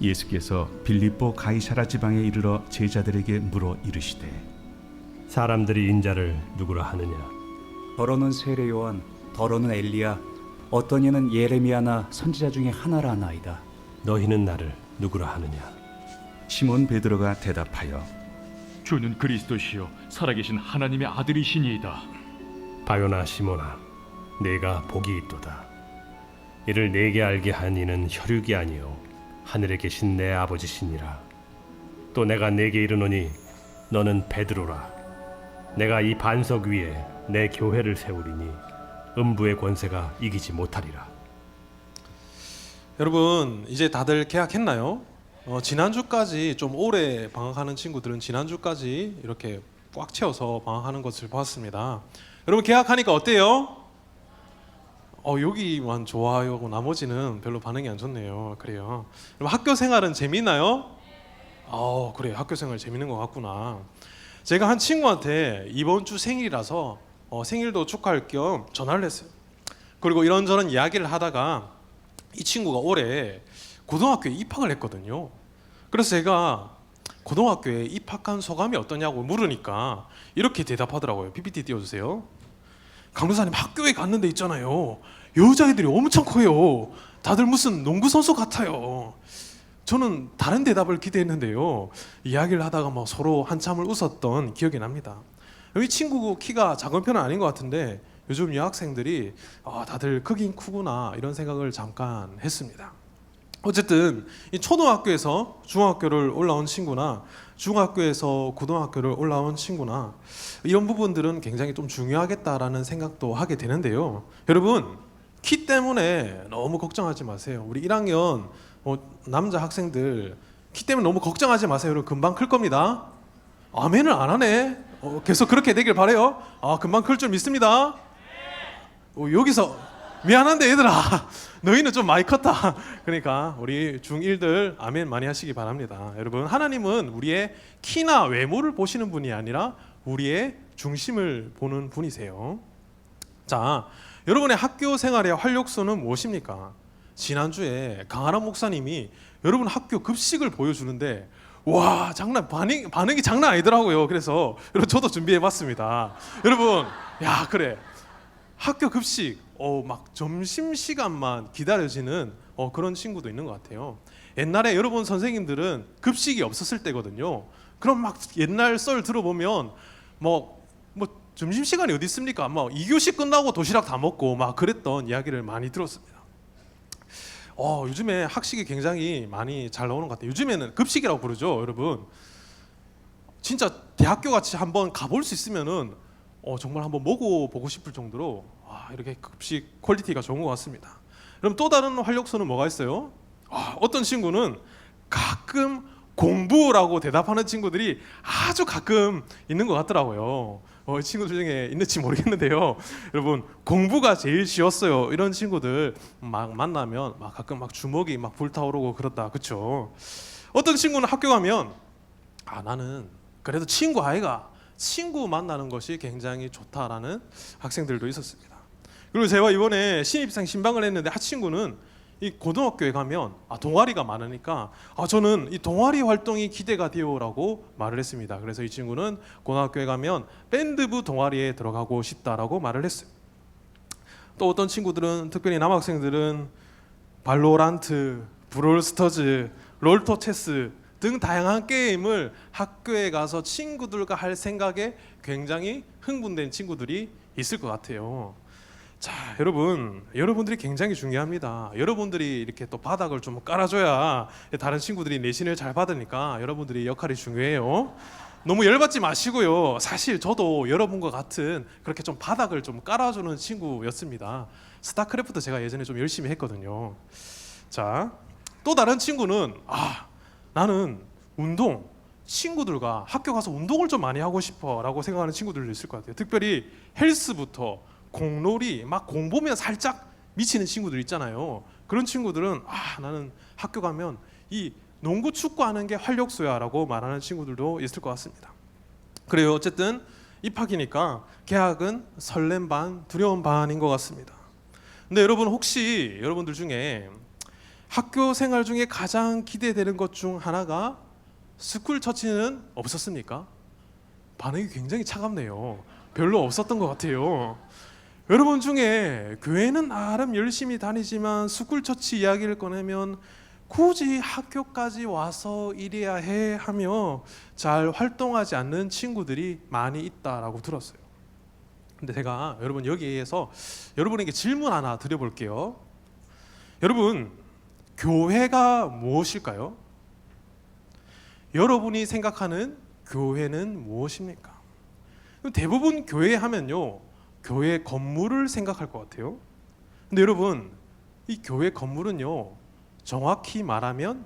예수께서 빌립보 가이사라 지방에 이르러 제자들에게 물어 이르시되 사람들이 인자를 누구라 하느냐? 더러는 세례 요한, 더러는 엘리야, 어떤 이는 예레미야나 선지자 중에 하나라 하나이다. 너희는 나를 누구라 하느냐? 시몬 베드로가 대답하여 주는 그리스도시요 살아계신 하나님의 아들이시니이다. 바요나 시몬아, 내가 복이 있도다. 이를 내게 알게 한 이는 혈육이 아니요 하늘에 계신 내 아버지시니라. 또 내가 내게 이르노니 너는 베드로라. 내가 이 반석 위에 내 교회를 세우리니 음부의 권세가 이기지 못하리라. 여러분, 이제 다들 개학했나요? 지난주까지 좀 오래 방학하는 친구들은 지난주까지 이렇게 꽉 채워서 방학하는 것을 봤습니다. 여러분, 개학하니까 어때요? 여기만 좋아요 하고 나머지는 별로 반응이 안 좋네요. 그래요. 그럼 학교 생활은 재밌나요? 그래, 학교 생활 재밌는 것 같구나. 제가 한 친구한테 이번 주 생일이라서 생일도 축하할 겸 전화를 했어요. 그리고 이런저런 이야기를 하다가 이 친구가 올해 고등학교에 입학을 했거든요. 그래서 제가 고등학교에 입학한 소감이 어떠냐고 물으니까 이렇게 대답하더라고요. PPT 띄워주세요. 강도사님, 학교에 갔는데 있잖아요, 여자애들이 엄청 커요. 다들 무슨 농구선수 같아요. 저는 다른 대답을 기대했는데요, 이야기를 하다가 뭐 서로 한참을 웃었던 기억이 납니다. 이 친구 키가 작은 편은 아닌 것 같은데 요즘 여학생들이 다들 크긴 크구나 이런 생각을 잠깐 했습니다. 어쨌든 이 초등학교에서 중학교를 올라온 친구나 중학교에서 고등학교를 올라온 친구나 이런 부분들은 굉장히 좀 중요하겠다라는 생각도 하게 되는데요. 여러분, 키 때문에 너무 걱정하지 마세요. 우리 1학년 남자 학생들 키 때문에 너무 걱정하지 마세요. 여러분, 금방 클 겁니다. 아멘을 안 하네. 계속 그렇게 되길 바래요. 금방 클 줄 믿습니다. 여기서 미안한데 얘들아, 너희는 좀 많이 컸다. 그러니까 우리 중1들 아멘 많이 하시기 바랍니다. 여러분, 하나님은 우리의 키나 외모를 보시는 분이 아니라 우리의 중심을 보는 분이세요. 자, 여러분의 학교 생활의 활력소는 무엇입니까? 지난주에 강하람 목사님이 여러분 학교 급식을 보여주는데 와, 반응이 장난 아니더라고요. 그래서 여러분, 저도 준비해봤습니다. 여러분, 야, 그래, 학교 급식 막 점심시간만 기다려지는 그런 친구도 있는 것 같아요. 옛날에 여러분 선생님들은 급식이 없었을 때거든요. 그럼 막 옛날 썰 들어보면 뭐 점심시간이 어디 있습니까? 막 2교시 끝나고 도시락 다 먹고 막 그랬던 이야기를 많이 들었습니다. 요즘에 학식이 굉장히 많이 잘 나오는 것 같아요. 요즘에는 급식이라고 부르죠. 여러분, 진짜 대학교 같이 한번 가볼 수 있으면은 정말 한번 먹어보고 싶을 정도로 이렇게 급식 퀄리티가 좋은 것 같습니다. 그럼 또 다른 활력소는 뭐가 있어요? 어떤 친구는 가끔 공부라고 대답하는 친구들이 아주 가끔 있는 것 같더라고요. 이 친구들 중에 있는지 모르겠는데요. 여러분, 공부가 제일 쉬웠어요. 이런 친구들 막 만나면 막 가끔 막 주먹이 막 불타오르고 그렇다, 그렇죠? 어떤 친구는 학교 가면 나는 그래도 친구 아이가 친구 만나는 것이 굉장히 좋다라는 학생들도 있었습니다. 그리고 제가 이번에 신입생 신방을 했는데 한 친구는 이 고등학교에 가면 동아리가 많으니까 저는 이 동아리 활동이 기대가 돼요라고 말을 했습니다. 그래서 이 친구는 고등학교에 가면 밴드부 동아리에 들어가고 싶다라고 말을 했어요. 또 어떤 친구들은, 특별히 남학생들은 발로란트, 브롤스터즈, 롤토 체스 등 다양한 게임을 학교에 가서 친구들과 할 생각에 굉장히 흥분된 친구들이 있을 것 같아요. 자, 여러분들이 굉장히 중요합니다. 여러분들이 이렇게 또 바닥을 좀 깔아줘야 다른 친구들이 내신을 잘 받으니까 여러분들이 역할이 중요해요. 너무 열받지 마시고요. 사실 저도 여러분과 같은 그렇게 좀 바닥을 좀 깔아주는 친구였습니다. 스타크래프트 제가 예전에 좀 열심히 했거든요. 자, 또 다른 친구는 나는 운동, 친구들과 학교 가서 운동을 좀 많이 하고 싶어라고 생각하는 친구들도 있을 것 같아요. 특별히 헬스부터 공놀이, 막 공 보면 살짝 미치는 친구들 있잖아요. 그런 친구들은 나는 학교 가면 이 농구, 축구하는 게 활력소야라고 말하는 친구들도 있을 것 같습니다. 그래요. 어쨌든 입학이니까 개학은 설렘 반, 두려움 반인 것 같습니다. 근데 여러분, 혹시 여러분들 중에 학교 생활 중에 가장 기대되는 것 중 하나가 스쿨 처치는 없었습니까? 반응이 굉장히 차갑네요. 별로 없었던 것 같아요. 여러분 중에 교회는 나름 열심히 다니지만 스쿨 처치 이야기를 꺼내면 굳이 학교까지 와서 이래야 해 하며 잘 활동하지 않는 친구들이 많이 있다라고 들었어요. 근데 제가 여러분 여기에서 여러분에게 질문 하나 드려볼게요. 여러분, 교회가 무엇일까요? 여러분이 생각하는 교회는 무엇입니까? 대부분 교회 하면요, 교회 건물을 생각할 것 같아요. 근데 여러분, 이 교회 건물은요, 정확히 말하면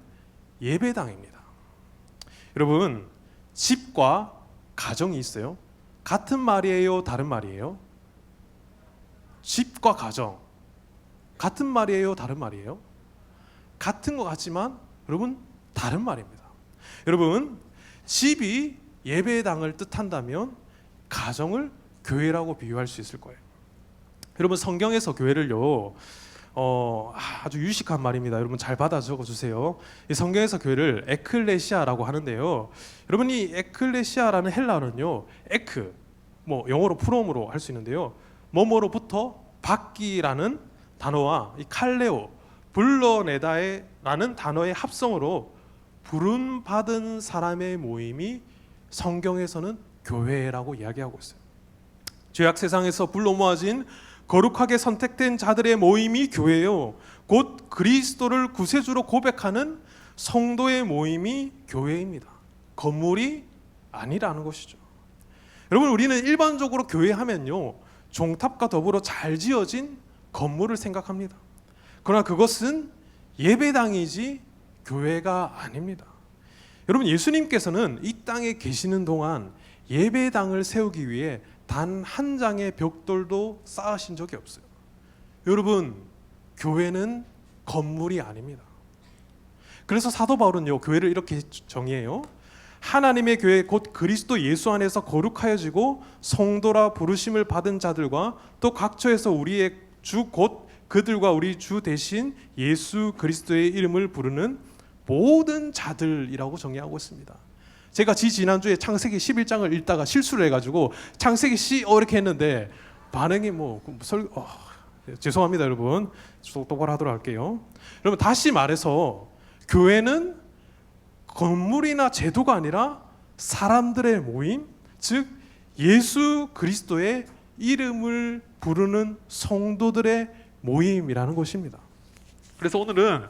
예배당입니다. 여러분, 집과 가정이 있어요. 같은 말이에요, 다른 말이에요? 집과 가정 같은 말이에요, 다른 말이에요? 같은 것 같지만 여러분 다른 말입니다. 여러분, 집이 예배당을 뜻한다면 가정을 교회라고 비유할 수 있을 거예요. 여러분, 성경에서 교회를요, 아주 유식한 말입니다. 여러분 잘 받아 적어주세요. 이 성경에서 교회를 에클레시아라고 하는데요. 여러분, 이 에클레시아라는 헬라어는요, 에크, 뭐 영어로 프롬으로 할 수 있는데요, 뭐뭐로부터 받기라는 단어와 이 칼레오, 불러내다라는 단어의 합성으로 부름 받은 사람의 모임이 성경에서는 교회라고 이야기하고 있어요. 죄악 세상에서 불러 모아진 거룩하게 선택된 자들의 모임이 교회요, 곧 그리스도를 구세주로 고백하는 성도의 모임이 교회입니다. 건물이 아니라는 것이죠. 여러분, 우리는 일반적으로 교회 하면요, 종탑과 더불어 잘 지어진 건물을 생각합니다. 그러나 그것은 예배당이지 교회가 아닙니다. 여러분, 예수님께서는 이 땅에 계시는 동안 예배당을 세우기 위해 단 한 장의 벽돌도 쌓으신 적이 없어요. 여러분, 교회는 건물이 아닙니다. 그래서 사도 바울은요, 교회를 이렇게 정의해요. 하나님의 교회 곧 그리스도 예수 안에서 거룩하여지고 성도라 부르심을 받은 자들과 또 각처에서 우리의 주 곧 그들과 우리 주 대신 예수 그리스도의 이름을 부르는 모든 자들이라고 정의하고 있습니다. 제가 지난주에 창세기 11장을 읽다가 실수를 해가지고 창세기 씨 이렇게 했는데 반응이 죄송합니다. 여러분, 똑바로 하도록 할게요. 여러분, 다시 말해서 교회는 건물이나 제도가 아니라 사람들의 모임, 즉 예수 그리스도의 이름을 부르는 성도들의 모임이라는 것입니다. 그래서 오늘은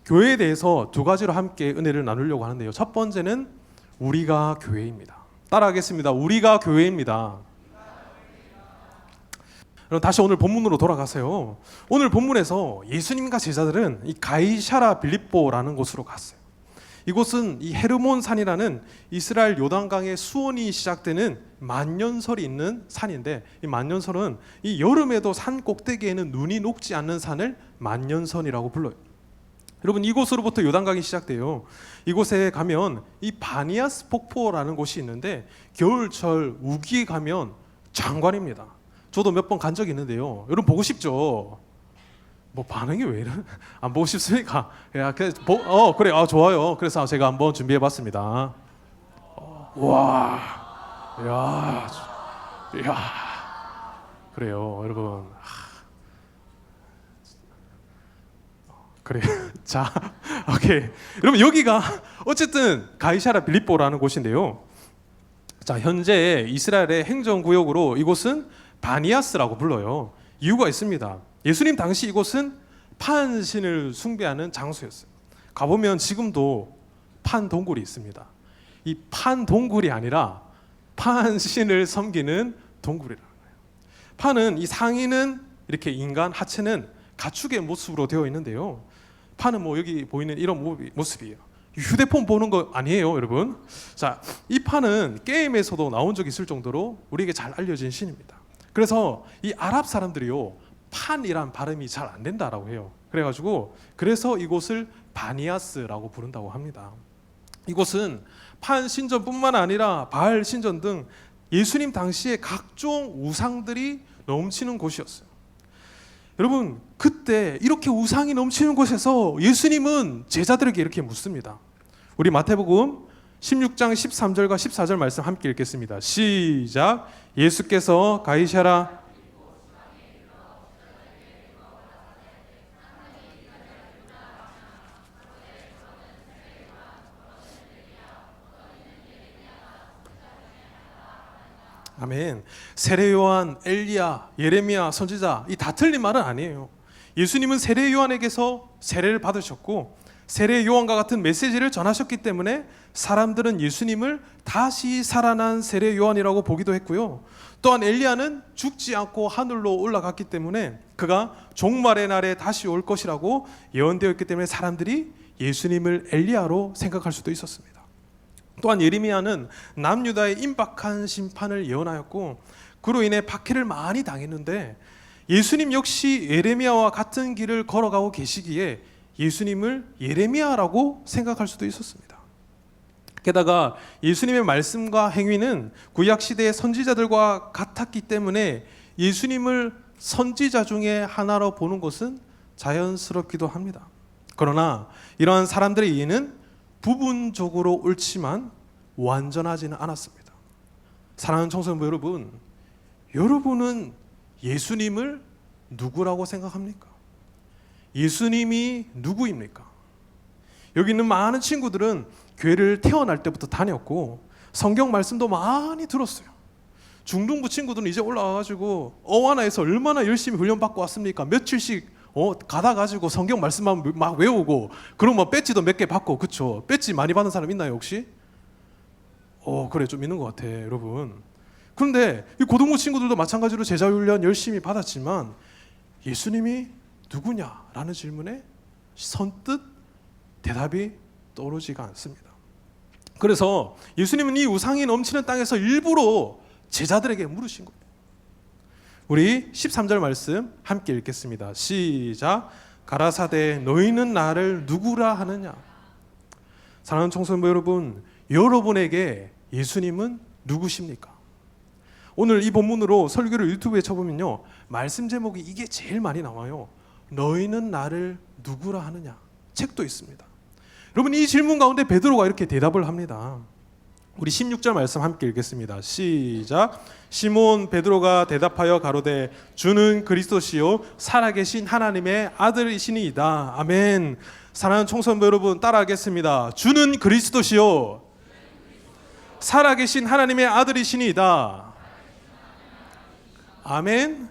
교회에 대해서 두 가지로 함께 은혜를 나누려고 하는데요. 첫 번째는 우리가 교회입니다. 따라하겠습니다. 우리가 교회입니다. 그럼 다시 오늘 본문으로 돌아가세요. 오늘 본문에서 예수님과 제자들은 이 가이사랴 빌립보라는 곳으로 갔어요. 이곳은 이 헤르몬 산이라는 이스라엘 요단강의 수온이 시작되는 만년설이 있는 산인데, 이 만년설은 이 여름에도 산 꼭대기에는 눈이 녹지 않는 산을 만년선이라고 불러요. 여러분, 이곳으로부터 요단강이 시작돼요. 이곳에 가면 이 바니아스 폭포라는 곳이 있는데 겨울철 우기에 가면 장관입니다. 저도 몇 번 간 적이 있는데요. 여러분, 보고 싶죠? 뭐 반응이 왜 이래? 안 보고 싶습니까? 야, 그래, 좋아요. 그래서 제가 한번 준비해봤습니다. 야, 그래요, 여러분. 그래, 자, 오케이. 여러분, 여기가 어쨌든 가이사랴 빌립보라는 곳인데요. 자, 현재 이스라엘의 행정구역으로 이곳은 바니아스라고 불러요. 이유가 있습니다. 예수님 당시 이곳은 판신을 숭배하는 장소였어요. 가보면 지금도 판동굴이 있습니다. 이 판동굴이 아니라 판신을 섬기는 동굴이라는 거예요. 판은 이 상의는 이렇게 인간, 하체는 가축의 모습으로 되어 있는데요. 판은 뭐 여기 보이는 이런 모습이에요. 휴대폰 보는 거 아니에요, 여러분. 자, 이 판은 게임에서도 나온 적이 있을 정도로 우리에게 잘 알려진 신입니다. 그래서 이 아랍 사람들이요, 판이란 발음이 잘 안 된다라고 해요. 그래서 이곳을 바니아스라고 부른다고 합니다. 이곳은 판 신전뿐만 아니라 바알 신전 등 예수님 당시에 각종 우상들이 넘치는 곳이었어요. 여러분 그때 이렇게 우상이 넘치는 곳에서 예수님은 제자들에게 이렇게 묻습니다. 우리 마태복음 16장 13절과 14절 말씀 함께 읽겠습니다. 시작. 예수께서 가이사라 아멘. 세례 요한, 엘리야, 예레미야, 선지자 이 다 틀린 말은 아니에요. 예수님은 세례 요한에게서 세례를 받으셨고 세례 요한과 같은 메시지를 전하셨기 때문에 사람들은 예수님을 다시 살아난 세례 요한이라고 보기도 했고요. 또한 엘리야는 죽지 않고 하늘로 올라갔기 때문에 그가 종말의 날에 다시 올 것이라고 예언되어 있기 때문에 사람들이 예수님을 엘리야로 생각할 수도 있었습니다. 또한 예레미야는 남유다의 임박한 심판을 예언하였고 그로 인해 박해를 많이 당했는데 예수님 역시 예레미야와 같은 길을 걸어가고 계시기에 예수님을 예레미야라고 생각할 수도 있었습니다. 게다가 예수님의 말씀과 행위는 구약시대의 선지자들과 같았기 때문에 예수님을 선지자 중에 하나로 보는 것은 자연스럽기도 합니다. 그러나 이러한 사람들의 이해는 부분적으로 옳지만 완전하지는 않았습니다. 사랑하는 청소년부 여러분, 여러분은 예수님을 누구라고 생각합니까? 예수님이 누구입니까? 여기 있는 많은 친구들은 교회를 태어날 때부터 다녔고 성경 말씀도 많이 들었어요. 중등부 친구들은 이제 올라와가지고 어와나에서 얼마나 열심히 훈련받고 왔습니까? 며칠씩 가다 가지고 성경 말씀만 막 외우고 그러면 배지도 몇 개 받고 그쵸? 배지 많이 받는 사람 있나요 혹시? 그래 좀 있는 것 같아 여러분. 그런데 이 고등부 친구들도 마찬가지로 제자훈련 열심히 받았지만 예수님이 누구냐라는 질문에 선뜻 대답이 떠오르지가 않습니다. 그래서 예수님은 이 우상이 넘치는 땅에서 일부러 제자들에게 물으신 거예요. 우리 13절 말씀 함께 읽겠습니다. 시작. 가라사대 너희는 나를 누구라 하느냐. 사랑하는 청소년부 여러분, 여러분에게 예수님은 누구십니까? 오늘 이 본문으로 설교를 유튜브에 쳐보면요 말씀 제목이 이게 제일 많이 나와요. 너희는 나를 누구라 하느냐. 책도 있습니다. 여러분 이 질문 가운데 베드로가 이렇게 대답을 합니다. 우리 16절 말씀 함께 읽겠습니다. 시작. 시몬 베드로가 대답하여 가로되 주는 그리스도시요 살아계신 하나님의 아들이시니이다. 아멘. 사랑하는 청소년부 여러분 따라하겠습니다. 주는 그리스도시요 살아계신 하나님의 아들이시니이다. 아멘.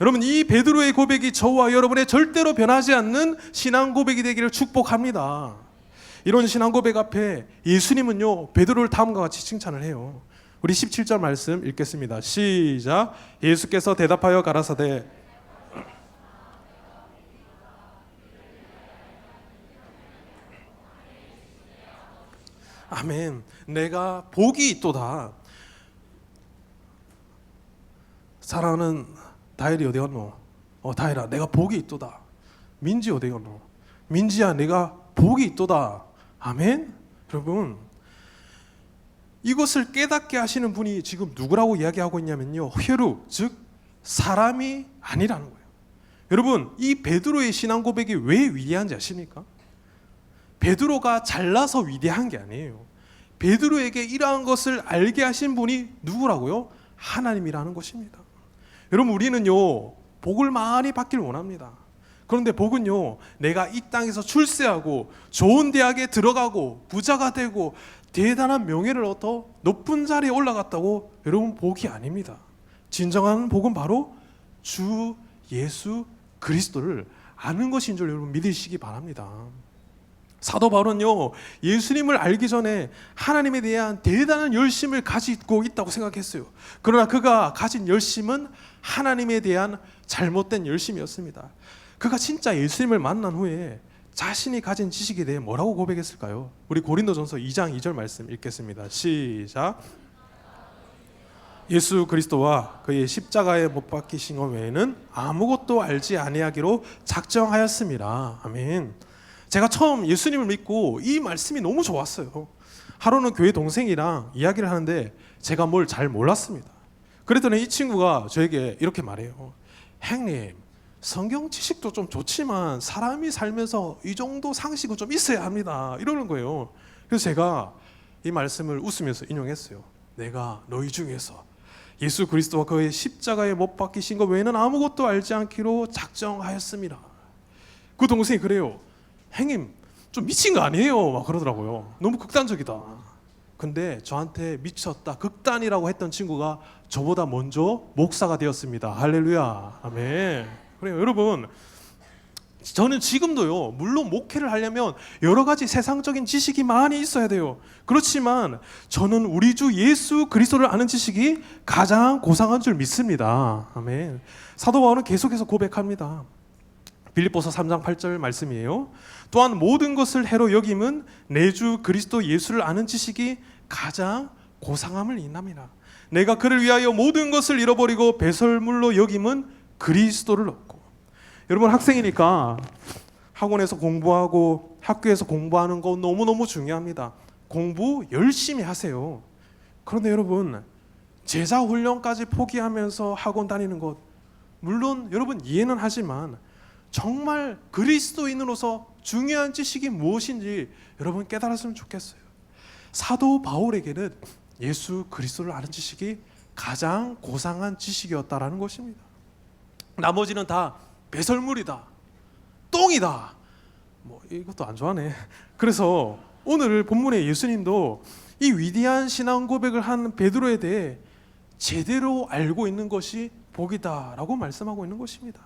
여러분 이 베드로의 고백이 저와 여러분의 절대로 변하지 않는 신앙 고백이 되기를 축복합니다. 이런 신앙 고백 앞에 예수님은요 베드로를 다음과 같이 칭찬을 해요. 우리 17절 말씀 읽겠습니다. 시작. 예수께서 대답하여 가라사대 아멘. 내가 복이 있도다. 사랑하는 다일이 어디 갔노? 다일아 내가 복이 있도다. 민지 어디 갔노? 민지야 내가 복이 있도다. 아멘. 여러분 이것을 깨닫게 하시는 분이 지금 누구라고 이야기하고 있냐면요 혈육 즉 사람이 아니라는 거예요. 여러분 이 베드로의 신앙 고백이 왜 위대한지 아십니까? 베드로가 잘나서 위대한 게 아니에요. 베드로에게 이러한 것을 알게 하신 분이 누구라고요? 하나님이라는 것입니다. 여러분 우리는요 복을 많이 받길 원합니다. 그런데 복은요 내가 이 땅에서 출세하고 좋은 대학에 들어가고 부자가 되고 대단한 명예를 얻어 높은 자리에 올라갔다고 여러분 복이 아닙니다. 진정한 복은 바로 주 예수 그리스도를 아는 것인 줄 여러분 믿으시기 바랍니다. 사도 바울은요 예수님을 알기 전에 하나님에 대한 대단한 열심을 가지고 있다고 생각했어요. 그러나 그가 가진 열심은 하나님에 대한 잘못된 열심이었습니다. 그가 진짜 예수님을 만난 후에 자신이 가진 지식에 대해 뭐라고 고백했을까요? 우리 고린도전서 2장 2절 말씀 읽겠습니다. 시작. 예수 그리스도와 그의 십자가에 못 박히신 것 외에는 아무것도 알지 아니하기로 작정하였습니다. 아멘. 제가 처음 예수님을 믿고 이 말씀이 너무 좋았어요. 하루는 교회 동생이랑 이야기를 하는데 제가 뭘 잘 몰랐습니다. 그랬더니 이 친구가 저에게 이렇게 말해요. 형님 성경 지식도 좀 좋지만 사람이 살면서 이 정도 상식은 좀 있어야 합니다. 이러는 거예요. 그래서 제가 이 말씀을 웃으면서 인용했어요. 내가 너희 중에서 예수 그리스도와 그의 십자가에 못 박히신 것 외에는 아무것도 알지 않기로 작정하였습니다. 그 동생이 그래요. 형님 좀 미친 거 아니에요? 막 그러더라고요. 너무 극단적이다. 근데 저한테 미쳤다, 극단이라고 했던 친구가 저보다 먼저 목사가 되었습니다. 할렐루야. 아멘. 그래요. 여러분, 저는 지금도요, 물론 목회를 하려면 여러 가지 세상적인 지식이 많이 있어야 돼요. 그렇지만 저는 우리 주 예수 그리스도를 아는 지식이 가장 고상한 줄 믿습니다. 아멘. 사도 바울은 계속해서 고백합니다. 빌립보서 3장 8절 말씀이에요. 또한 모든 것을 해로 여김은 내 주 그리스도 예수를 아는 지식이 가장 고상함을 인함이라. 내가 그를 위하여 모든 것을 잃어버리고 배설물로 여김은 그리스도를 얻고. 여러분, 학생이니까 학원에서 공부하고 학교에서 공부하는 거 너무너무 중요합니다. 공부 열심히 하세요. 그런데 여러분, 제자 훈련까지 포기하면서 학원 다니는 것, 물론 여러분 이해는 하지만 정말 그리스도인으로서 중요한 지식이 무엇인지 여러분 깨달았으면 좋겠어요. 사도 바울에게는 예수 그리스도를 아는 지식이 가장 고상한 지식이었다라는 것입니다. 나머지는 다 배설물이다, 똥이다, 뭐 이것도 안 좋아하네. 그래서 오늘 본문에 예수님도 이 위대한 신앙 고백을 한 베드로에 대해 제대로 알고 있는 것이 복이다라고 말씀하고 있는 것입니다.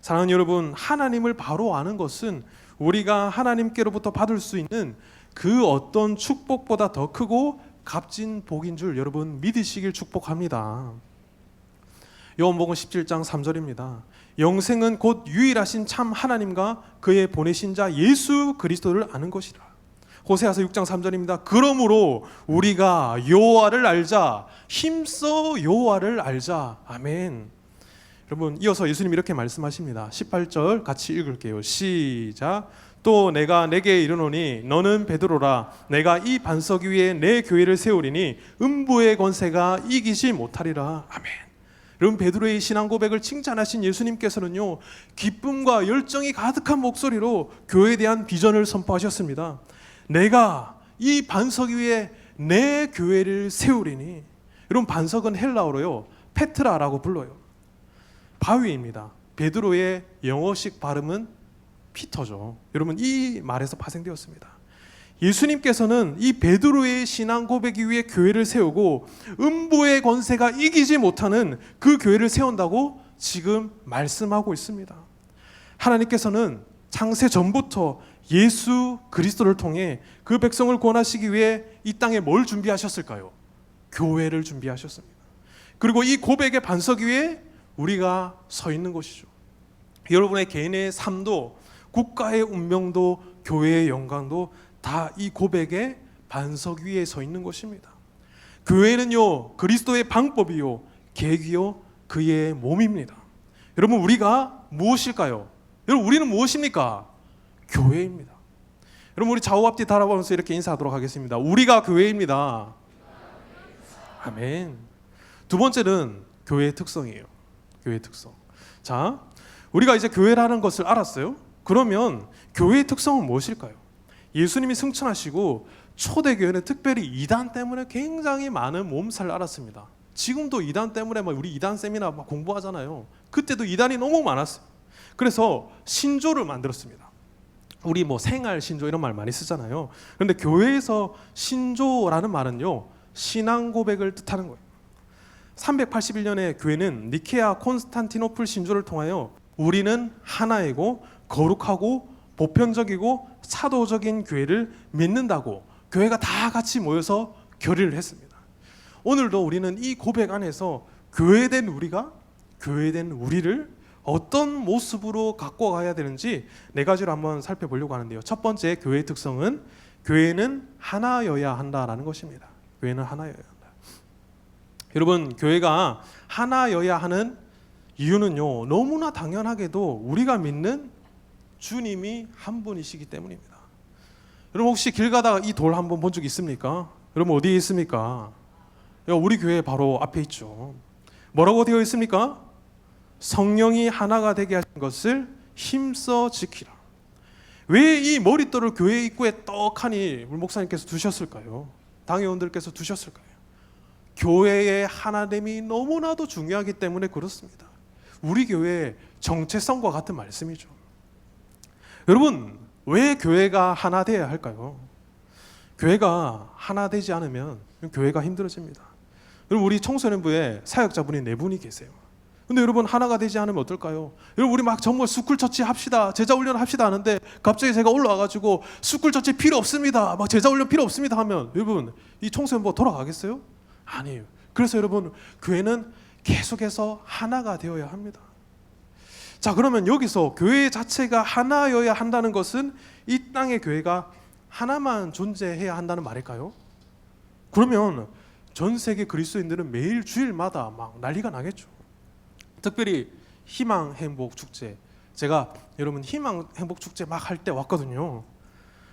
사랑하는 여러분, 하나님을 바로 아는 것은 우리가 하나님께로부터 받을 수 있는 그 어떤 축복보다 더 크고 값진 복인 줄 여러분 믿으시길 축복합니다. 요한복음 17장 3절입니다. 영생은 곧 유일하신 참 하나님과 그의 보내신 자 예수 그리스도를 아는 것이라. 호세아서 6장 3절입니다. 그러므로 우리가 여호와를 알자, 힘써 여호와를 알자. 아멘. 여러분, 이어서 예수님 이렇게 말씀하십니다. 18절 같이 읽을게요. 시작. 또 내가 내게 이르노니 너는 베드로라. 내가 이 반석 위에 내 교회를 세우리니 음부의 권세가 이기지 못하리라. 아멘. 여러분, 베드로의 신앙 고백을 칭찬하신 예수님께서는요, 기쁨과 열정이 가득한 목소리로 교회에 대한 비전을 선포하셨습니다. 내가 이 반석 위에 내 교회를 세우리니. 여러분, 반석은 헬라어로요 페트라라고 불러요. 바위입니다. 베드로의 영어식 발음은 피터죠. 여러분, 이 말에서 파생되었습니다. 예수님께서는 이 베드로의 신앙 고백이 위해 교회를 세우고 음부의 권세가 이기지 못하는 그 교회를 세운다고 지금 말씀하고 있습니다. 하나님께서는 창세 전부터 예수 그리스도를 통해 그 백성을 구원하시기 위해 이 땅에 뭘 준비하셨을까요? 교회를 준비하셨습니다. 그리고 이 고백의 반석 위에 우리가 서 있는 것이죠. 여러분의 개인의 삶도, 국가의 운명도, 교회의 영광도 다 이 고백의 반석 위에 서 있는 것입니다. 교회는요, 그리스도의 방법이요, 계기요, 그의 몸입니다. 여러분, 우리가 무엇일까요? 여러분, 우리는 무엇입니까? 교회입니다. 여러분, 우리 좌우 앞뒤 달아보면서 이렇게 인사하도록 하겠습니다. 우리가 교회입니다. 아멘. 두 번째는 교회의 특성이에요. 교회의 특성. 자, 우리가 이제 교회라는 것을 알았어요. 그러면 교회의 특성은 무엇일까요? 예수님이 승천하시고 초대교회는 특별히 이단 때문에 굉장히 많은 몸살을 앓았습니다. 지금도 이단 때문에 우리 이단 세미나 공부하잖아요. 그때도 이단이 너무 많았어요. 그래서 신조를 만들었습니다. 우리 생활 신조 이런 말 많이 쓰잖아요. 그런데 교회에서 신조라는 말은요, 신앙 고백을 뜻하는 거예요. 381년에 교회는 니케아 콘스탄티노플 신조를 통하여 우리는 하나이고 거룩하고 보편적이고 사도적인 교회를 믿는다고 교회가 다 같이 모여서 결의를 했습니다. 오늘도 우리는 이 고백 안에서 교회된 우리를 어떤 모습으로 갖고 가야 되는지 네 가지로 한번 살펴보려고 하는데요. 첫 번째, 교회의 특성은 교회는 하나여야 한다라는 것입니다. 교회는 하나여야 한다. 여러분, 교회가 하나여야 하는 이유는요, 너무나 당연하게도 우리가 믿는 주님이 한 분이시기 때문입니다. 여러분, 혹시 길 가다가 이 돌 한번 본 적 있습니까? 여러분, 어디에 있습니까? 우리 교회 바로 앞에 있죠. 뭐라고 되어 있습니까? 성령이 하나가 되게 하신 것을 힘써 지키라. 왜 이 머릿돌을 교회 입구에 떡하니 목사님께서 두셨을까요? 당회원들께서 두셨을까요? 교회의 하나됨이 너무나도 중요하기 때문에 그렇습니다. 우리 교회의 정체성과 같은 말씀이죠. 여러분, 왜 교회가 하나 되어야 할까요? 교회가 하나 되지 않으면 교회가 힘들어집니다. 여러분, 우리 청소년부에 사역자분이 4분이 계세요. 근데 여러분, 하나가 되지 않으면 어떨까요? 여러분, 우리 막 정말 스쿨처치 합시다, 제자 훈련 합시다 하는데 갑자기 제가 올라와가지고 스쿨처치 필요 없습니다, 막 제자 훈련 필요 없습니다 하면 여러분, 이 청소년부가 돌아가겠어요? 아니에요. 그래서 여러분, 교회는 계속해서 하나가 되어야 합니다. 자, 그러면 여기서 교회 자체가 하나여야 한다는 것은 이 땅의 교회가 하나만 존재해야 한다는 말일까요? 그러면 전 세계 그리스도인들은 매일 주일마다 막 난리가 나겠죠. 특별히 희망 행복 축제, 제가 여러분 희망 행복 축제 막 할 때 왔거든요.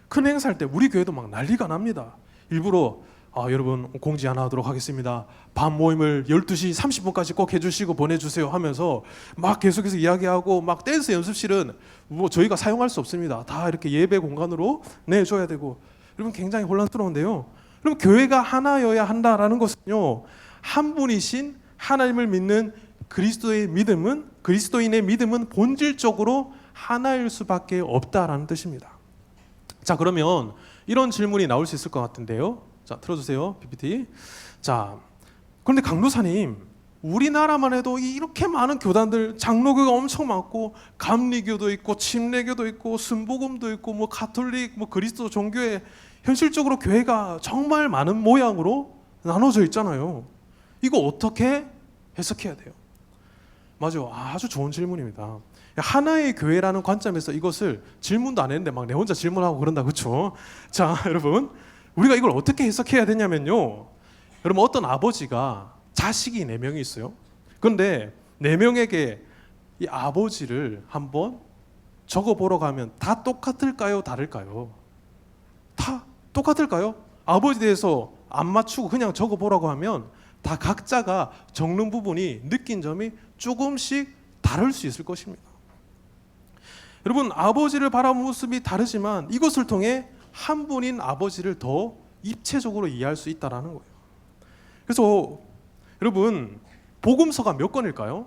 큰 행사할 때 우리 교회도 막 난리가 납니다. 일부러 여러분 공지 하나 하도록 하겠습니다, 밤 모임을 12시 30분까지 꼭 해주시고 보내주세요 하면서 막 계속해서 이야기하고, 막 댄스 연습실은 뭐 저희가 사용할 수 없습니다. 다 이렇게 예배 공간으로 내줘야 되고, 여러분 굉장히 혼란스러운데요. 여러분, 교회가 하나여야 한다라는 것은요, 한 분이신 하나님을 믿는 그리스도인의 믿음은 본질적으로 하나일 수밖에 없다라는 뜻입니다. 자, 그러면 이런 질문이 나올 수 있을 것 같은데요. 자, 틀어주세요, PPT. 자, 그런데 강도사님, 우리나라만 해도 이렇게 많은 교단들, 장로교가 엄청 많고 감리교도 있고 침례교도 있고 순복음도 있고 뭐 가톨릭, 뭐 그리스도 종교에 현실적으로 교회가 정말 많은 모양으로 나눠져 있잖아요. 이거 어떻게 해석해야 돼요? 맞아요. 아주 좋은 질문입니다. 하나의 교회라는 관점에서 이것을 질문도 안 했는데 막 내 혼자 질문하고 그런다, 그렇죠? 자, 여러분, 우리가 이걸 어떻게 해석해야 되냐면요, 여러분, 어떤 아버지가 자식이 4명이 있어요. 그런데 4명에게 이 아버지를 한번 적어보러 가면 다 똑같을까요? 다를까요? 다 똑같을까요? 아버지에 대해서 안 맞추고 그냥 적어보라고 하면 다 각자가 적는 부분이, 느낀 점이 조금씩 다를 수 있을 것입니다. 여러분, 아버지를 바라보는 모습이 다르지만 이것을 통해 한 분인 아버지를 더 입체적으로 이해할 수 있다는 거예요. 그래서 여러분, 복음서가 몇 권일까요?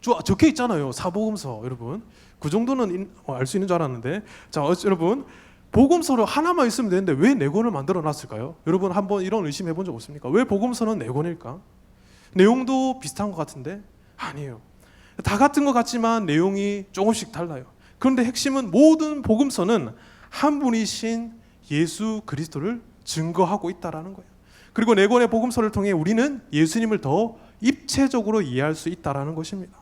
적혀 있잖아요, 사복음서. 여러분, 그 정도는 알 수 있는 줄 알았는데, 자, 여러분, 복음서로 하나만 있으면 되는데 왜 4권을 만들어 놨을까요? 여러분, 한번 이런 의심 해본 적 없습니까? 왜 복음서는 4권일까? 내용도 비슷한 것 같은데 아니에요. 다 같은 것 같지만 내용이 조금씩 달라요. 그런데 핵심은 모든 복음서는 한 분이신 예수 그리스도를 증거하고 있다라는 거예요. 그리고 4권의 복음서를 통해 우리는 예수님을 더 입체적으로 이해할 수 있다라는 것입니다.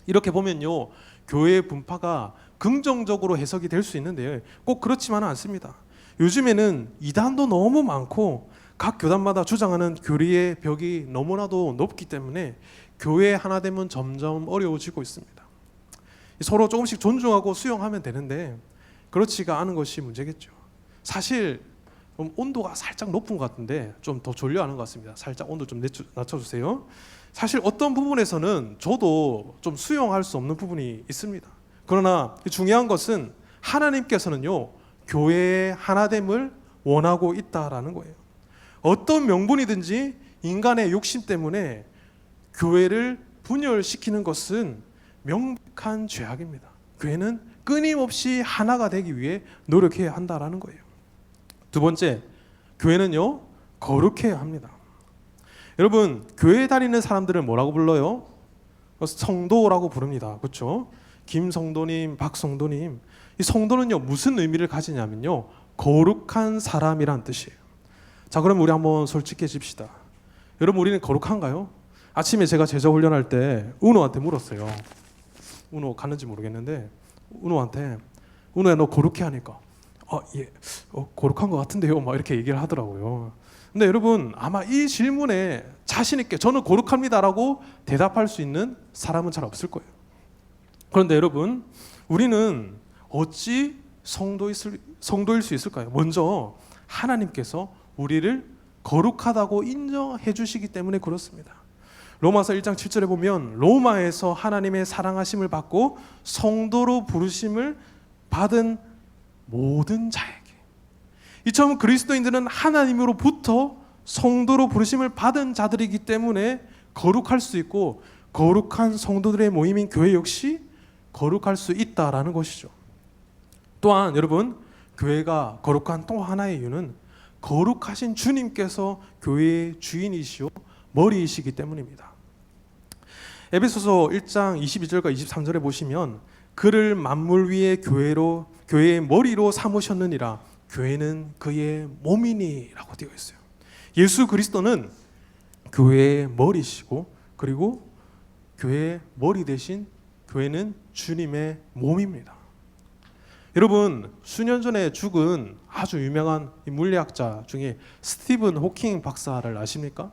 이렇게 보면요, 교회의 분파가 긍정적으로 해석이 될 수 있는데요, 꼭 그렇지만은 않습니다. 요즘에는 이단도 너무 많고 각 교단마다 주장하는 교리의 벽이 너무나도 높기 때문에 교회 하나됨은 점점 어려워지고 있습니다. 서로 조금씩 존중하고 수용하면 되는데 그렇지가 않은 것이 문제겠죠. 사실 온도가 살짝 높은 것 같은데 좀 더 졸려하는 것 같습니다. 살짝 온도 좀 낮춰주세요. 사실 어떤 부분에서는 저도 좀 수용할 수 없는 부분이 있습니다. 그러나 중요한 것은 하나님께서는요, 교회의 하나됨을 원하고 있다라는 거예요. 어떤 명분이든지 인간의 욕심 때문에 교회를 분열시키는 것은 명백한 죄악입니다. 교회는 끊임없이 하나가 되기 위해 노력해야 한다라는 거예요. 두 번째, 교회는요, 거룩해야 합니다. 여러분, 교회 다니는 사람들을 뭐라고 불러요? 성도라고 부릅니다. 그렇죠? 김성도님, 박성도님. 이 성도는요, 무슨 의미를 가지냐면요, 거룩한 사람이란 뜻이에요. 자, 그럼 우리 한번 솔직해집시다. 여러분, 우리는 거룩한가요? 아침에 제가 제자 훈련할 때 은호한테 물었어요. 은호 갔는지 모르겠는데 은호한테, 은호야, 너 거룩해 하니까 예, 거룩한 것 같은데요, 막 이렇게 얘기를 하더라고요. 근데 여러분, 아마 이 질문에 자신 있게 저는 거룩합니다라고 대답할 수 있는 사람은 잘 없을 거예요. 그런데 여러분, 우리는 어찌 성도일 수 있을까요? 먼저 하나님께서 우리를 거룩하다고 인정해 주시기 때문에 그렇습니다. 로마서 1장 7절에 보면 로마에서 하나님의 사랑하심을 받고 성도로 부르심을 받은 모든 자에게, 이처럼 그리스도인들은 하나님으로부터 성도로 부르심을 받은 자들이기 때문에 거룩할 수 있고, 거룩한 성도들의 모임인 교회 역시 거룩할 수 있다라는 것이죠. 또한 여러분, 교회가 거룩한 또 하나의 이유는 거룩하신 주님께서 교회의 주인이시오 머리이시기 때문입니다. 에베소서 1장 22절과 23절에 보시면 그를 만물 위에 교회의 머리로 삼으셨느니라. 교회는 그의 몸이니 라고 되어 있어요. 예수 그리스도는 교회의 머리시고, 그리고 교회의 머리 대신 교회는 주님의 몸입니다. 여러분, 수년 전에 죽은 아주 유명한 물리학자 중에 스티븐 호킹 박사를 아십니까?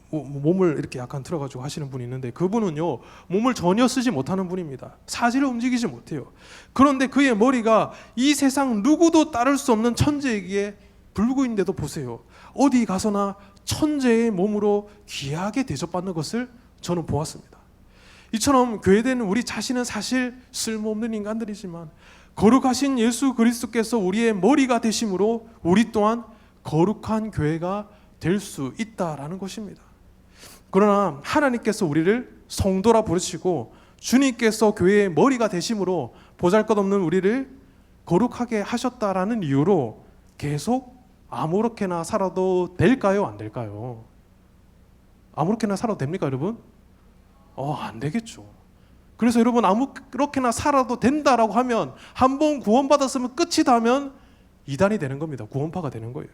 몸을 이렇게 약간 틀어가지고 하시는 분이 있는데, 그분은요 몸을 전혀 쓰지 못하는 분입니다. 사지를 움직이지 못해요. 그런데 그의 머리가 이 세상 누구도 따를 수 없는 천재이기에 불구인데도 보세요, 어디 가서나 천재의 몸으로 귀하게 대접받는 것을 저는 보았습니다. 이처럼 교회된 우리 자신은 사실 쓸모없는 인간들이지만 거룩하신 예수 그리스도께서 우리의 머리가 되심으로 우리 또한 거룩한 교회가 될 수 있다라는 것입니다. 그러나 하나님께서 우리를 성도라 부르시고 주님께서 교회의 머리가 되심으로 보잘것없는 우리를 거룩하게 하셨다라는 이유로 계속 아무렇게나 살아도 될까요? 안 될까요? 아무렇게나 살아도 됩니까, 여러분? 안 되겠죠. 그래서 여러분, 아무렇게나 살아도 된다라고 하면, 한번 구원받았으면 끝이다 하면 이단이 되는 겁니다. 구원파가 되는 거예요.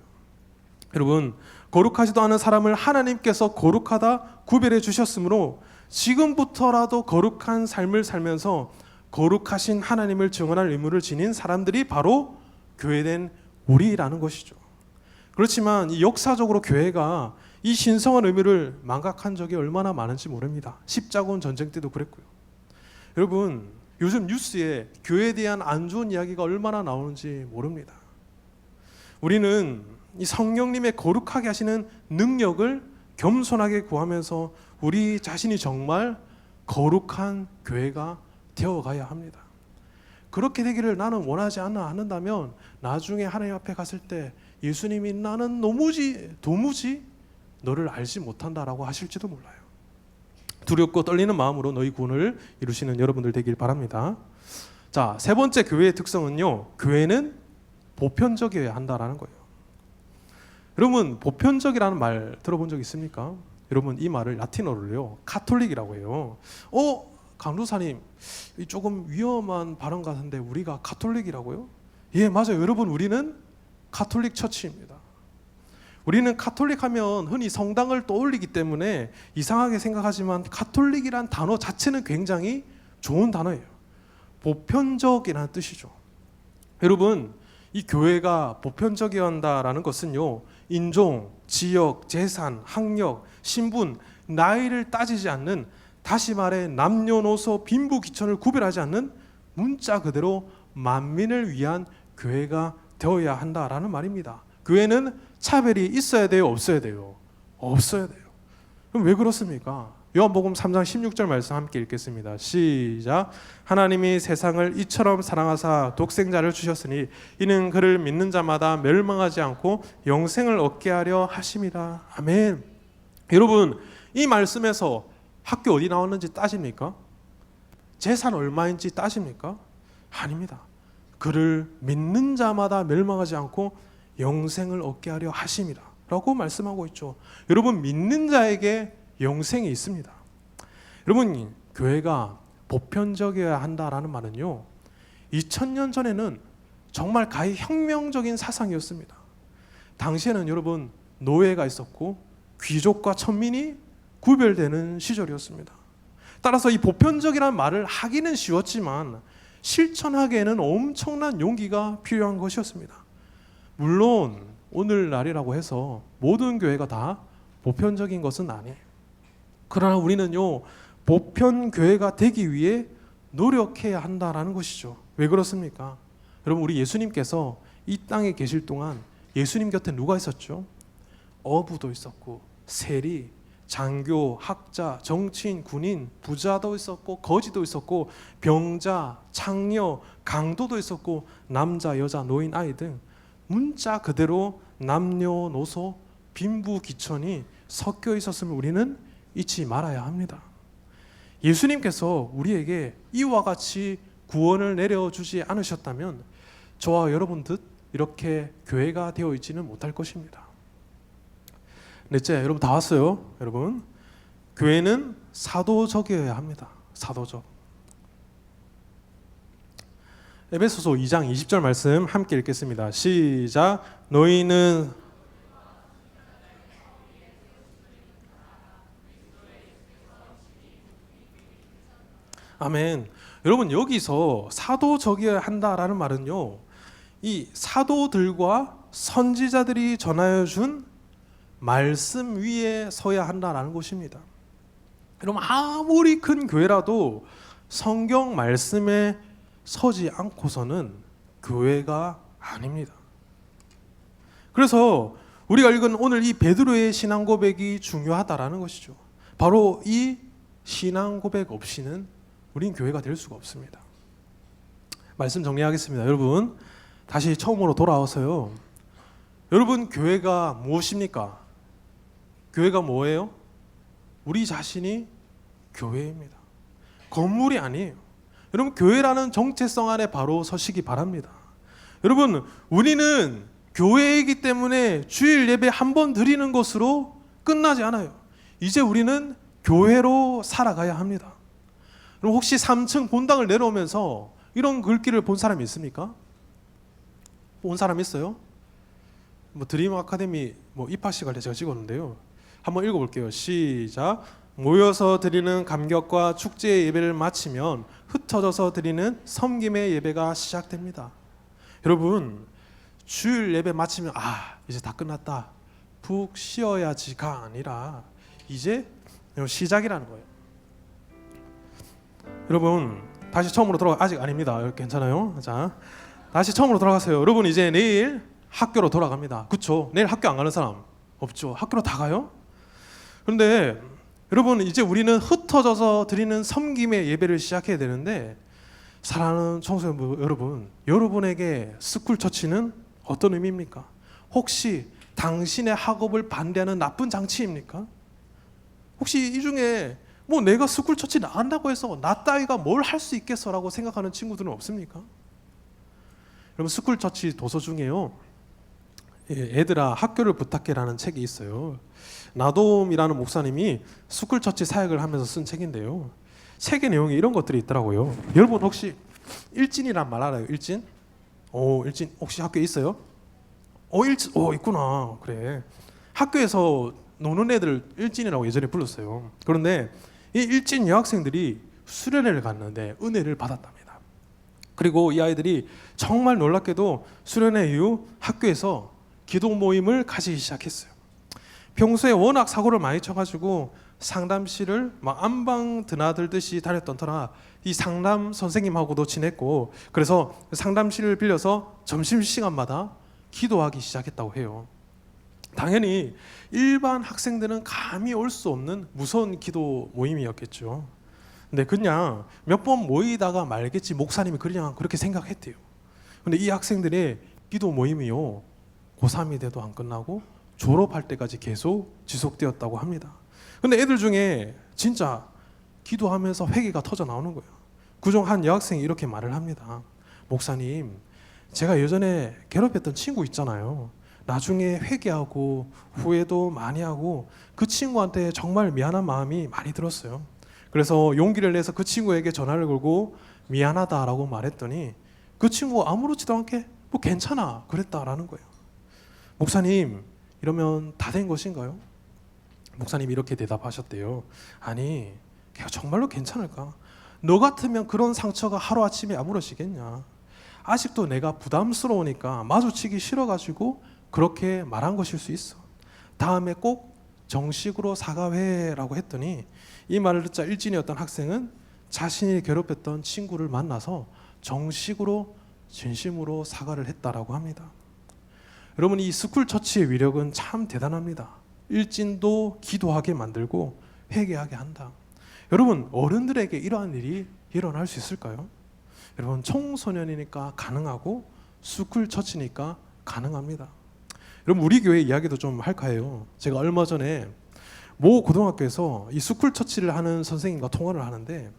여러분, 거룩하지도 않은 사람을 하나님께서 거룩하다 구별해 주셨으므로 지금부터라도 거룩한 삶을 살면서 거룩하신 하나님을 증언할 의무를 지닌 사람들이 바로 교회된 우리라는 것이죠. 그렇지만 이 역사적으로 교회가 이 신성한 의미를 망각한 적이 얼마나 많은지 모릅니다. 십자군 전쟁 때도 그랬고요. 여러분, 요즘 뉴스에 교회에 대한 안 좋은 이야기가 얼마나 나오는지 모릅니다. 우리는 이 성령님의 거룩하게 하시는 능력을 겸손하게 구하면서 우리 자신이 정말 거룩한 교회가 되어가야 합니다. 그렇게 되기를 나는 원하지 않는다면 나중에 하나님 앞에 갔을 때 예수님이 나는 도무지 너를 알지 못한다라고 하실지도 몰라요. 두렵고 떨리는 마음으로 너희 구원을 이루시는 여러분들 되길 바랍니다. 자, 세 번째 교회의 특성은요, 교회는 보편적이어야 한다라는 거예요. 여러분, 보편적이라는 말 들어본 적 있습니까? 여러분, 이 말을 라틴어로요 카톨릭이라고 해요. 강도사님, 조금 위험한 발언 같은데 우리가 카톨릭이라고요? 예, 맞아요. 여러분, 우리는 카톨릭 처치입니다. 우리는 카톨릭 하면 흔히 성당을 떠올리기 때문에 이상하게 생각하지만 카톨릭이란 단어 자체는 굉장히 좋은 단어예요. 보편적이라는 뜻이죠. 여러분, 이 교회가 보편적이어야 한다라는 것은요, 인종, 지역, 재산, 학력, 신분, 나이를 따지지 않는, 다시 말해 남녀노소, 빈부, 귀천을 구별하지 않는 문자 그대로 만민을 위한 교회가 되어야 한다라는 말입니다. 교회는 차별이 있어야 돼요, 없어야 돼요? 없어야 돼요. 그럼 왜 그렇습니까? 요한복음 3장 16절 말씀 함께 읽겠습니다. 시작. 하나님이 세상을 이처럼 사랑하사 독생자를 주셨으니 이는 그를 믿는 자마다 멸망하지 않고 영생을 얻게 하려 하심이라. 아멘. 여러분, 이 말씀에서 학교 어디 나왔는지 따집니까? 재산 얼마인지 따집니까? 아닙니다. 그를 믿는 자마다 멸망하지 않고 영생을 얻게 하려 하심이라 라고 말씀하고 있죠. 여러분, 믿는 자에게 영생이 있습니다. 여러분, 교회가 보편적이어야 한다라는 말은요, 2000년 전에는 정말 가히 혁명적인 사상이었습니다. 당시에는 여러분, 노예가 있었고 귀족과 천민이 구별되는 시절이었습니다. 따라서 이 보편적이라는 말을 하기는 쉬웠지만 실천하기에는 엄청난 용기가 필요한 것이었습니다. 물론 오늘날이라고 해서 모든 교회가 다 보편적인 것은 아니에요. 그러나 우리는요, 보편 교회가 되기 위해 노력해야 한다라는 것이죠. 왜 그렇습니까? 여러분, 우리 예수님께서 이 땅에 계실 동안 예수님 곁에 누가 있었죠? 어부도 있었고 세리, 장교, 학자, 정치인, 군인, 부자도 있었고 거지도 있었고 병자, 창녀, 강도도 있었고 남자, 여자, 노인, 아이 등 문자 그대로 남녀노소, 빈부귀천이 섞여 있었음을 우리는 잊지 말아야 합니다. 예수님께서 우리에게 이와 같이 구원을 내려주지 않으셨다면 저와 여러분 듯 이렇게 교회가 되어 있지는 못할 것입니다. 넷째, 여러분 다 왔어요. 여러분, 교회는 사도적이어야 합니다. 사도적. 에베소서 2장 20절 말씀 함께 읽겠습니다. 시작. 너희는 아멘. 여러분 여기서 사도적이어야 한다라는 말은요, 이 사도들과 선지자들이 전하여 준 말씀 위에 서야 한다라는 것입니다. 여러분 아무리 큰 교회라도 성경 말씀에 서지 않고서는 교회가 아닙니다. 그래서 우리가 읽은 오늘 이 베드로의 신앙 고백이 중요하다라는 것이죠. 바로 이 신앙 고백 없이는 우린 교회가 될 수가 없습니다. 말씀 정리하겠습니다. 여러분 다시 처음으로 돌아와서요. 여러분 교회가 무엇입니까? 교회가 뭐예요? 우리 자신이 교회입니다. 건물이 아니에요. 여러분 교회라는 정체성 안에 바로 서시기 바랍니다. 여러분 우리는 교회이기 때문에 주일 예배 한 번 드리는 것으로 끝나지 않아요. 이제 우리는 교회로 살아가야 합니다. 그럼 혹시 3층 본당을 내려오면서 이런 글귀를 본 사람이 있습니까? 본 사람 있어요? 뭐 드림 아카데미 뭐 입학식을 제가 찍었는데요. 한번 읽어볼게요. 시작. 모여서 드리는 감격과 축제의 예배를 마치면 흩어져서 드리는 섬김의 예배가 시작됩니다. 여러분 주일 예배 마치면 이제 다 끝났다 푹 쉬어야지가 아니라 이제 시작이라는 거예요. 여러분 다시 처음으로 돌아가. 아직 아닙니다. 괜찮아요. 자 다시 처음으로 돌아가세요. 여러분 이제 내일 학교로 돌아갑니다. 그렇죠? 내일 학교 안 가는 사람 없죠? 학교로 다 가요? 그런데 여러분 이제 우리는 흩어져서 드리는 섬김의 예배를 시작해야 되는데, 사랑하는 청소년 여러분, 여러분에게 스쿨 처치는 어떤 의미입니까? 혹시 당신의 학업을 반대하는 나쁜 장치입니까? 혹시 이 중에 뭐 내가 스쿨 처치 나간다고 해서 나 따위가 뭘 할 수 있겠어라고 생각하는 친구들은 없습니까? 여러분 스쿨 처치 도서 중에요, 애들아 학교를 부탁해라는 책이 있어요. 나돔이라는 목사님이 스쿨 처치 사역을 하면서 쓴 책인데요. 책의 내용에 이런 것들이 있더라고요. 여러분 혹시 일진이란 말 알아요? 일진? 일진 혹시 학교에 있어요? 일진 있구나. 그래. 학교에서 노는 애들 일진이라고 예전에 불렀어요. 그런데 이 일진 여학생들이 수련회를 갔는데 은혜를 받았답니다. 그리고 이 아이들이 정말 놀랍게도 수련회 이후 학교에서 기도 모임을 가지기 시작했어요. 평소에 워낙 사고를 많이 쳐가지고 상담실을 막 안방 드나들듯이 다녔던 터라 이 상담 선생님하고도 친했고, 그래서 상담실을 빌려서 점심시간마다 기도하기 시작했다고 해요. 당연히 일반 학생들은 감히 올 수 없는 무서운 기도 모임이었겠죠. 근데 그냥 몇 번 모이다가 말겠지 목사님이 그냥 그렇게 생각했대요. 근데 이 학생들의 기도 모임이요, 고3이 돼도 안 끝나고 졸업할 때까지 계속 지속되었다고 합니다. 근데 애들 중에 진짜 기도하면서 회개가 터져 나오는 거예요. 그중 한 여학생이 이렇게 말을 합니다. 목사님, 제가 예전에 괴롭혔던 친구 있잖아요. 나중에 회개하고 후회도 많이 하고 그 친구한테 정말 미안한 마음이 많이 들었어요. 그래서 용기를 내서 그 친구에게 전화를 걸고 미안하다라고 말했더니 그 친구가 아무렇지도 않게 뭐 괜찮아 그랬다라는 거예요. 목사님, 이러면 다 된 것인가요? 목사님이 이렇게 대답하셨대요. 아니, 걔가 정말로 괜찮을까? 너 같으면 그런 상처가 하루아침에 아무러지겠냐? 아직도 내가 부담스러우니까 마주치기 싫어가지고 그렇게 말한 것일 수 있어. 다음에 꼭 정식으로 사과해라고 했더니 이 말을 듣자 일진이었던 학생은 자신이 괴롭혔던 친구를 만나서 정식으로 진심으로 사과를 했다라고 합니다. 여러분 이 스쿨 처치의 위력은 참 대단합니다. 일진도 기도하게 만들고 회개하게 한다. 여러분, 어른들에게 이러한 일이 일어날 수 있을까요? 여러분, 청소년이니까 가능하고 스쿨 처치니까 가능합니다. 여러분, 우리 교회 이야기도 좀 할까 해요. 제가 얼마 전에 모 고등학교에서 이 스쿨 처치를 하는 선생님과 통화를 하는데,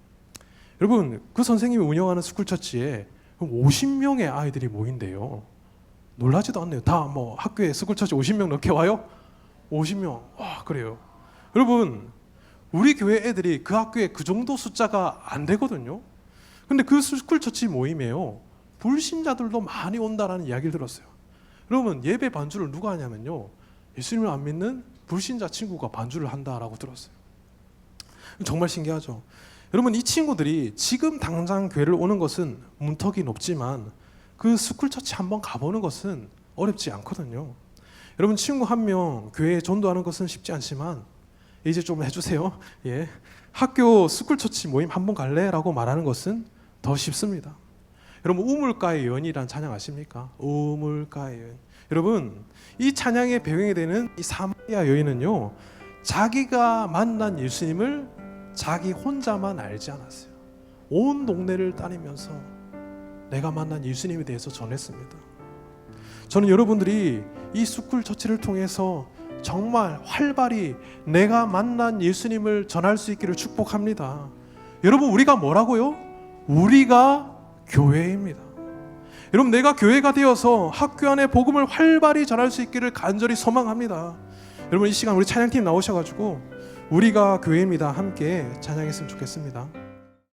여러분, 그 선생님이 운영하는 스쿨 처치에 50명의 아이들이 모인대요. 놀라지도 않네요. 다 뭐 학교에 스쿨 처치 50명 넘게 와요? 50명. 와, 그래요. 여러분, 우리 교회 애들이 그 학교에 그 정도 숫자가 안 되거든요. 근데 그 스쿨 처치 모임에요, 불신자들도 많이 온다라는 이야기를 들었어요. 여러분, 예배 반주를 누가 하냐면요, 예수님을 안 믿는 불신자 친구가 반주를 한다라고 들었어요. 정말 신기하죠. 여러분, 이 친구들이 지금 당장 교회를 오는 것은 문턱이 높지만 그 스쿨 처치 한번 가보는 것은 어렵지 않거든요. 여러분, 친구 한 명 교회에 전도하는 것은 쉽지 않지만 이제 좀 해주세요. 예, 학교 스쿨 처치 모임 한번 갈래? 라고 말하는 것은 더 쉽습니다. 여러분, 우물가의 여인이란 찬양 아십니까? 우물가의 여인. 여러분, 이 찬양의 배경이 되는 이 사마리아 여인은요, 자기가 만난 예수님을 자기 혼자만 알지 않았어요. 온 동네를 다니면서 내가 만난 예수님에 대해서 전했습니다. 저는 여러분들이 이 스쿨 처치를 통해서 정말 활발히 내가 만난 예수님을 전할 수 있기를 축복합니다. 여러분, 우리가 뭐라고요? 우리가 교회입니다. 여러분, 내가 교회가 되어서 학교 안에 복음을 활발히 전할 수 있기를 간절히 소망합니다. 여러분, 이 시간 우리 찬양팀 나오셔가지고 우리가 교회입니다 함께 찬양했으면 좋겠습니다.